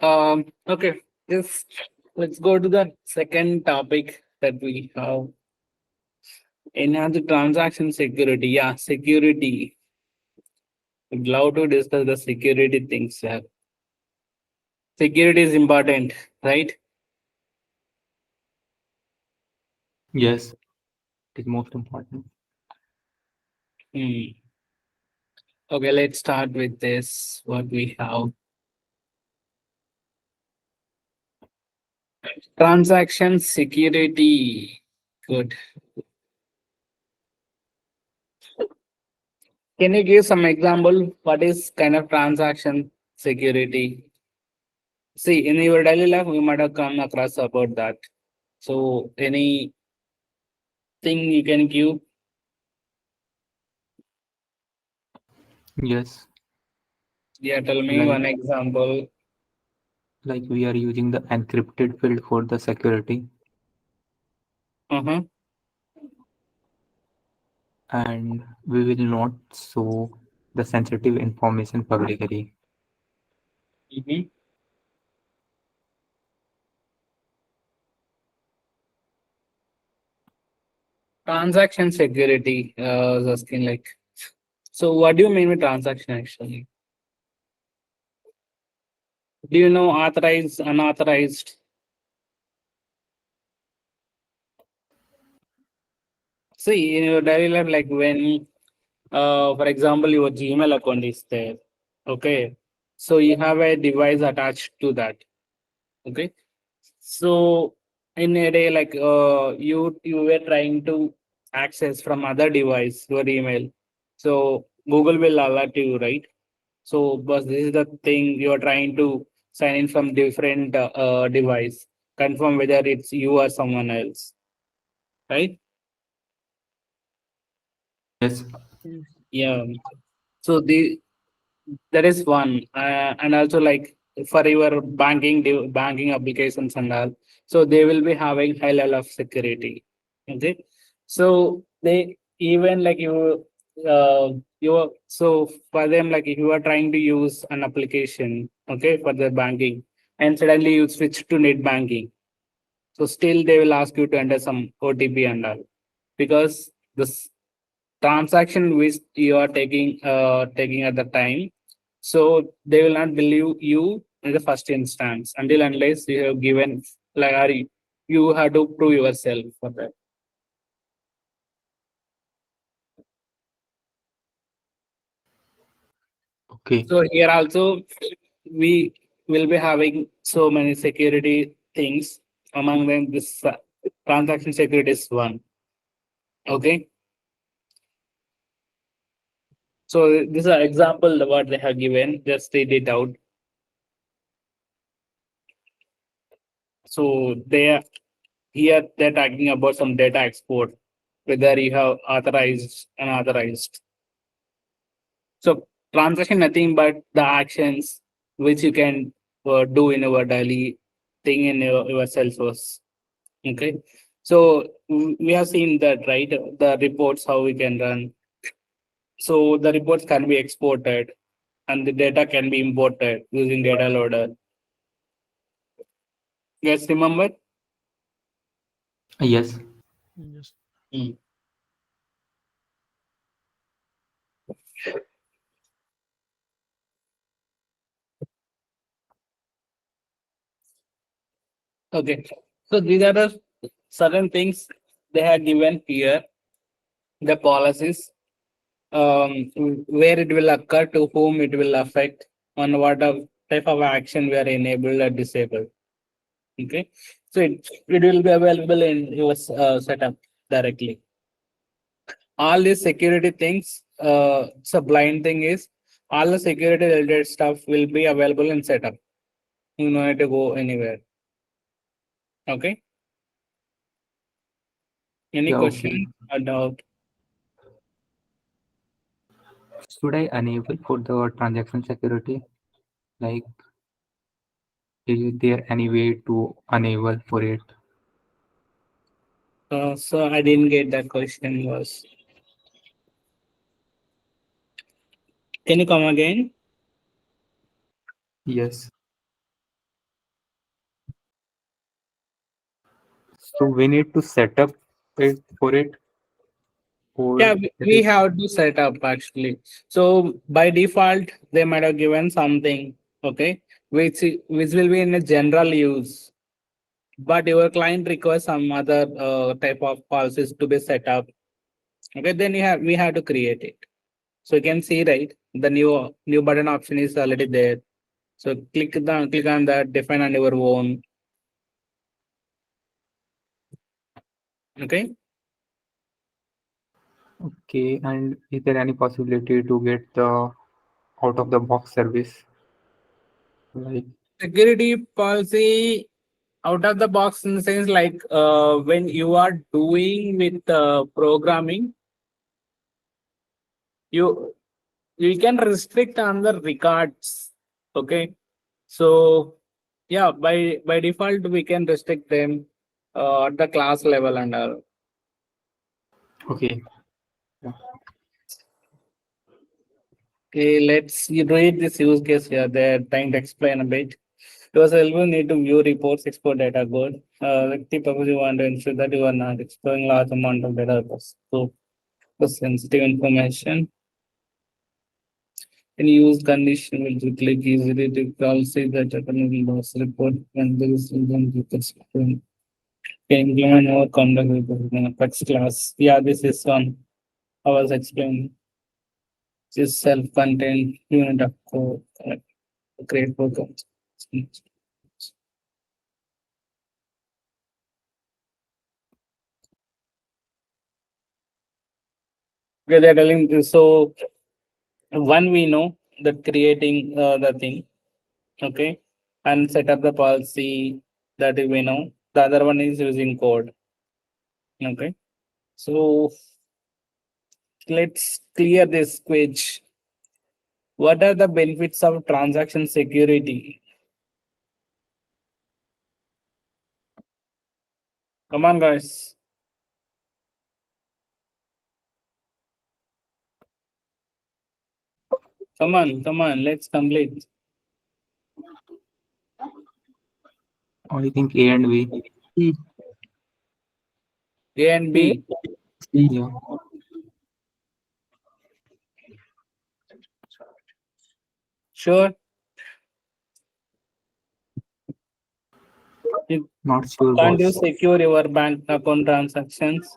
Okay, just let's go to the second topic that we have. Enhance transaction security. Yeah, security. Would love to discuss the security things. Security is important, right? Yes, it is most important. Hmm. Okay, let's start with this. What we have. Transaction security. Good. Can you give some example? What is kind of transaction security? See, in your daily life, we might have come across about that. So, anything you can give? Yes, Yeah, tell me like one example. we are using the encrypted field for the security, Uh-huh. and we will not show the sensitive information publicly. Mm-hmm. Transaction security. I was asking like, so what do you mean with transaction actually? Do you know authorized, unauthorized? See, in your daily life, like when, for example, your Gmail account is there. Okay. So you have a device attached to that. Okay. So in a day, like you were trying to access from other device your email. So Google will alert you, right? So, but this is the thing you are trying to sign in from different device, confirm whether it's you or someone else, right? Yes, Yeah. So the that is one, and also like for your banking applications and all, so they will be having high level of security. Okay, so they even like you so for them like if you are trying to use an application, okay, for the banking, and suddenly you switch to net banking, so still they will ask you to enter some OTP and all because this transaction which you are taking at the time, so they will not believe you in the first instance until unless you have given like you have to prove yourself for that. okay. So here also we will be having so many security things. Among them, this transaction security is one. Okay, so this is an example of what they have given. Just read it out. So they are here they're talking about some data export, whether you have authorized unauthorized. So transaction nothing but the actions which you can do in our daily thing in your Salesforce. Okay. So we have seen that, right? The reports how we can run. So the reports can be exported and the data can be imported using data loader. Yes, remember? Yes, Yes. Mm. Okay. So these are the certain things they have given here, the policies, where it will occur, to whom it will affect, on what type of action we are enabled or disabled. Okay. So it will be available in your setup directly. All these security things, so blind thing is all the security related stuff will be available in setup. You don't need to go anywhere. Okay. Any yeah, okay. question or doubt? Should I enable for the transaction security? Like, is there any way to enable for it? So I didn't get that question. Was can you come again? Yes, So we need to set up it for it, or Yeah, it we is have to set up actually. So by default, they might have given something, okay, which will be in a general use. But your client requires some other type of policies to be set up. Okay, then we have to create it. So you can see, right, the new button option is already there. So click on that, define on your own. Okay. okay. And is there any possibility to get the out of the box service? Like, Security policy out of the box in the sense like when you are doing with programming, you you can restrict on the records. Okay. So yeah, by default we can restrict them at the class level and all. okay, yeah. Okay, let's read this use case here. They're trying to explain a bit. Yourself will need to view reports, export data code. Like the purpose you want to ensure that you are not exploring large amount of data. So the sensitive information. Any use condition will click easily to policy that will loss report and there is even reports. Can implement more conduct report in Apex class. Yeah, this is one I was explaining. This is self-contained unit of code. Create programs. Okay, they're telling this. So one we know that creating the thing, okay, and set up the policy that we know. The other one is using code. Okay. So let's clear this quiz. What are the benefits of transaction security? Come on, guys. Come on. Let's complete. I think A and B. C. A and B. C. Yeah. Sure. You Not sure, can't you boss. secure your bank account transactions?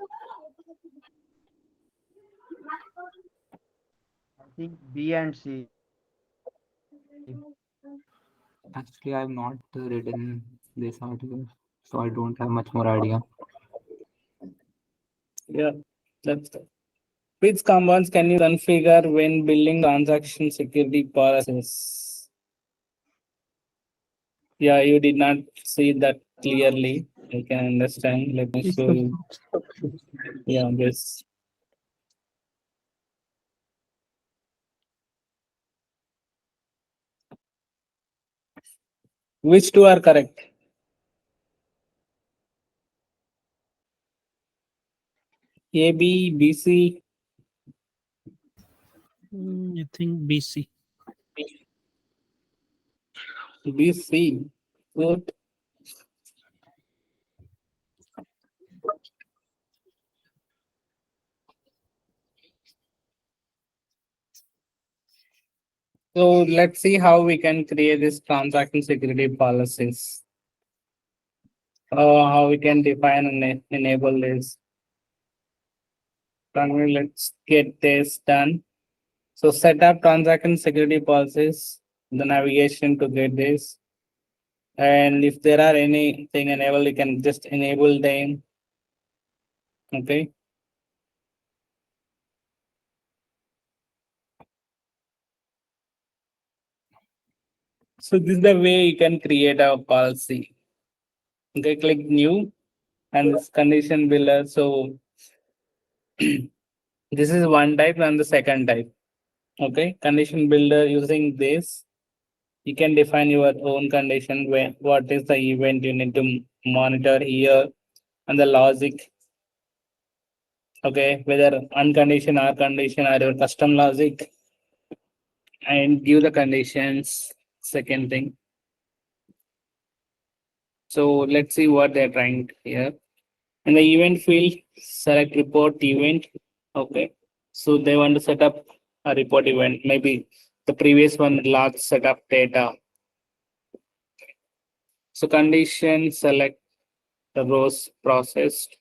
I think B and C. Actually, I have not written this article, so I don't have much more idea. Yeah, that's good. Which commands can you configure when building transaction security policies? Yeah, you did not see that clearly. I can understand. Let me show you. Yeah, this. Which two are correct? A, B, B, C, I think BC. B, C. Good. So let's see how we can create this transaction security policies. How we can define and enable this. Finally, let's get this done. So set up transaction security policies, the navigation to get this. And if there are anything enabled, you can just enable them. Okay. So this is the way you can create a policy. Okay, click new and this condition builder. So this is one type and the second type. Okay, condition builder using this, you can define your own condition when what is the event you need to monitor here and the logic. Okay, whether uncondition or condition or your custom logic and give the conditions. Second thing. So let's see what they're trying here. In the event field, select report event. Okay. So they want to set up a report event. Maybe the previous one large setup data. So condition select the rows processed.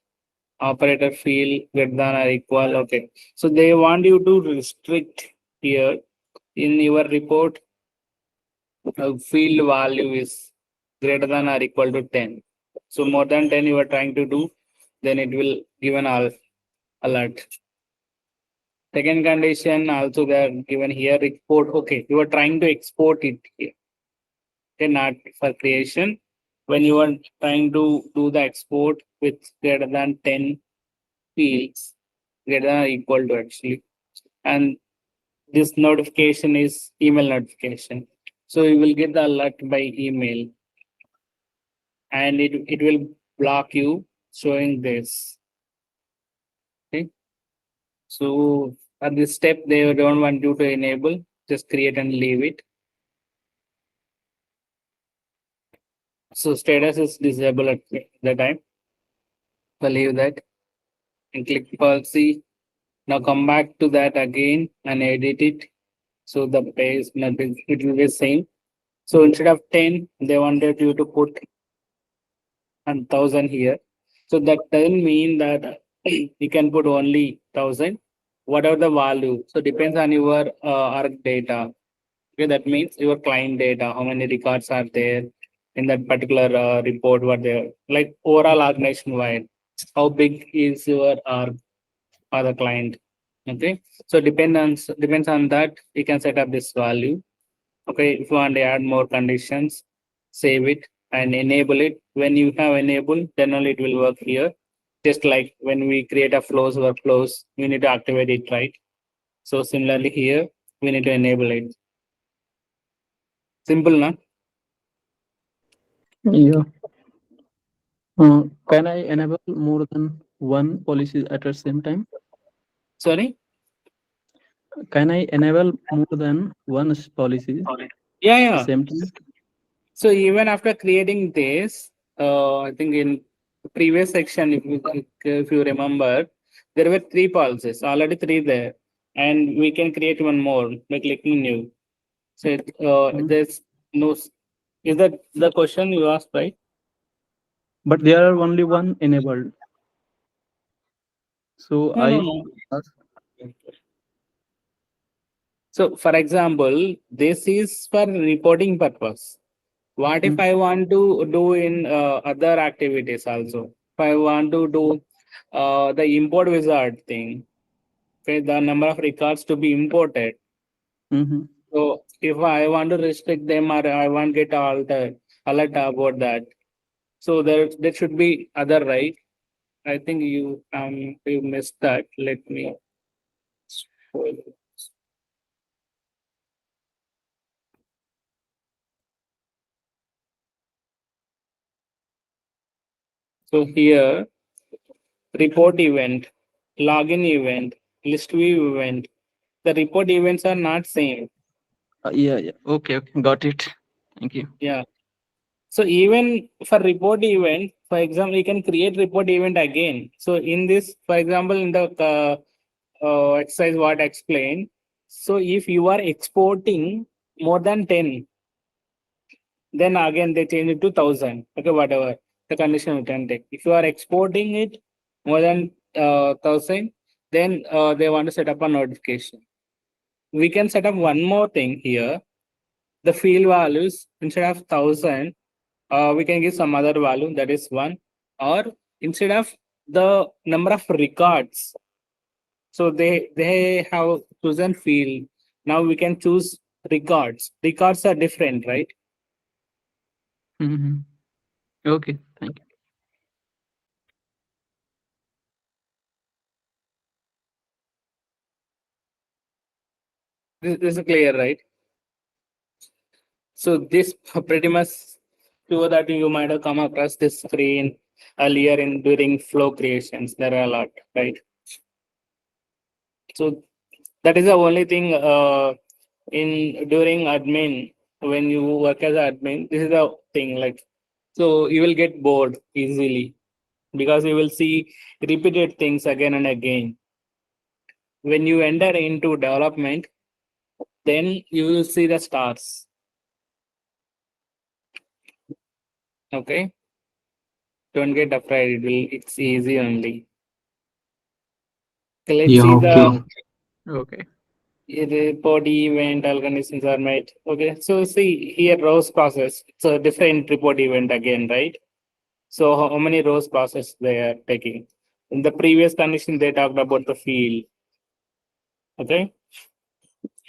Operator field greater than or equal. Okay. So they want you to restrict here in your report. Field value is greater than or equal to 10. So more than 10 you are trying to do, then it will give an alert. Second condition also they are given here export. Okay, you are trying to export it here. Okay, not for creation. When you are trying to do the export with greater than 10 fields, greater than or equal to actually. And this notification is email notification. So you will get the alert by email. And it will block you showing this. Okay. So at this step, they don't want you to enable, just create and leave it. So status is disabled at the time. So leave that and click policy. Now come back to that again and edit it. So the page it will be same. So instead of 10, they wanted you to put 1,000 here. So that doesn't mean that you can put only 1,000, whatever the value. So depends on your ARC data. Okay, that means your client data, how many records are there in that particular report, what they like overall organization wide, how big is your ARC or the client. Okay, so depends on that, you can set up this value. Okay, if you want to add more conditions, save it and enable it. When you have enabled, then only it will work here. Just like when we create a flows workflows, we need to activate it, right? So similarly here, we need to enable it. Simple, na? Yeah. Can I enable more than one policy at the same time? Sorry? Can I enable more than one policy Yeah, at yeah. the same time? So even after creating this, I think in the previous section, if you remember, there were 3 policies, already 3 there, and we can create one more by clicking new. So there's no. Is that the question you asked, right? But there are only one enabled. So No, I no, no. So for example, this is for reporting purpose. What if I want to do in other activities also? If I want to do the import wizard thing, okay, the number of records to be imported. Mm-hmm. So if I want to restrict them or I want to get alert about that, so there should be other, right? I think you missed that. Let me. So here, report event, login event, list view event. The report events are not same. Yeah. Okay. Got it. Thank you. Yeah. So even for report event, for example, you can create report event again. So in this, for example, in the exercise what I explained. So if you are exporting more than 10, then again they change it to 1,000. Okay, whatever the condition you can take. If you are exporting it more than 1,000, then they want to set up a notification. We can set up one more thing here. The field values instead of 1,000, we can give some other value, that is 1, or instead of the number of records. So they have chosen field. Now we can choose records. Records are different, right? Mm-hmm. Okay. Thank you. This is clear, right? So this pretty much sure that you might have come across this screen earlier in during flow creations. There are a lot, right? So that is the only thing in during admin, when you work as admin, this is the thing, like, so you will get bored easily. because you will see repeated things again and again. When you enter into development, then you will see the stars. Okay. Don't get afraid. It's easy only. Okay, let's Yeah, see okay. Okay. the report event organizations are made. Okay, so see here rows process. It's a different report event again, right? So how many rows process they are taking? In the previous condition, they talked about the field. Okay,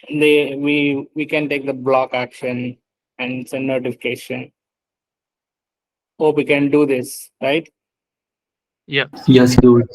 we can take the block action and send notification. Hope we can do this, right? Yeah. Yes, dude.